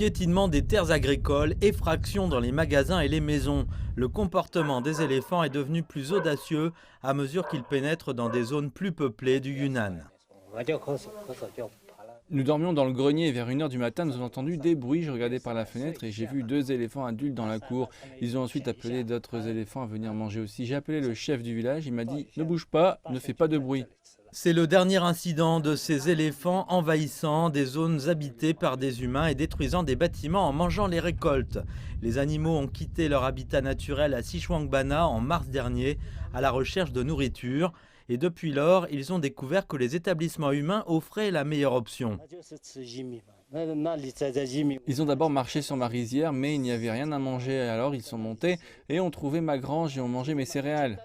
Piétinement des terres agricoles, effraction dans les magasins et les maisons. Le comportement des éléphants est devenu plus audacieux à mesure qu'ils pénètrent dans des zones plus peuplées du Yunnan. Nous dormions dans le grenier et vers 1 h du matin, nous avons entendu des bruits. Je regardais par la fenêtre et j'ai vu 2 éléphants adultes dans la cour. Ils ont ensuite appelé d'autres éléphants à venir manger aussi. J'ai appelé le chef du village, il m'a dit « Ne bouge pas, ne fais pas de bruit ». C'est le dernier incident de ces éléphants envahissant des zones habitées par des humains et détruisant des bâtiments en mangeant les récoltes. Les animaux ont quitté leur habitat naturel à Xishuangbanna en mars dernier à la recherche de nourriture. Et depuis lors, ils ont découvert que les établissements humains offraient la meilleure option. Ils ont d'abord marché sur ma rizière, mais il n'y avait rien à manger. Alors ils sont montés et ont trouvé ma grange et ont mangé mes céréales.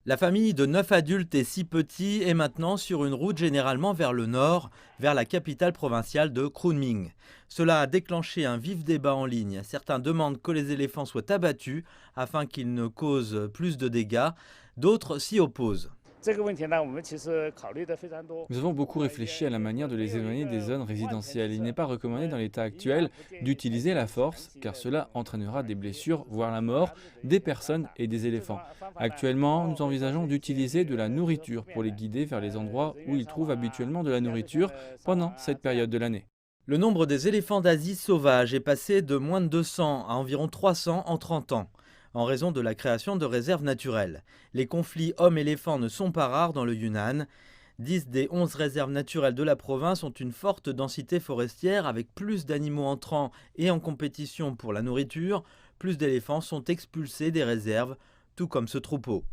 La famille de 9 adultes et 6 petits est maintenant sur une route généralement vers le nord, vers la capitale provinciale de Kunming. Cela a déclenché un vif débat en ligne. Certains demandent que les éléphants soient abattus afin qu'ils ne causent plus de dégâts. D'autres s'y opposent. Nous avons beaucoup réfléchi à la manière de les éloigner des zones résidentielles. Il n'est pas recommandé dans l'état actuel d'utiliser la force, car cela entraînera des blessures, voire la mort, des personnes et des éléphants. Actuellement, nous envisageons d'utiliser de la nourriture pour les guider vers les endroits où ils trouvent habituellement de la nourriture pendant cette période de l'année. Le nombre des éléphants d'Asie sauvages est passé de moins de 200 à environ 300 en 30 ans, en raison de la création de réserves naturelles. Les conflits hommes-éléphants ne sont pas rares dans le Yunnan. 10 des 11 réserves naturelles de la province ont une forte densité forestière avec plus d'animaux entrants et en compétition pour la nourriture. Plus d'éléphants sont expulsés des réserves, tout comme ce troupeau.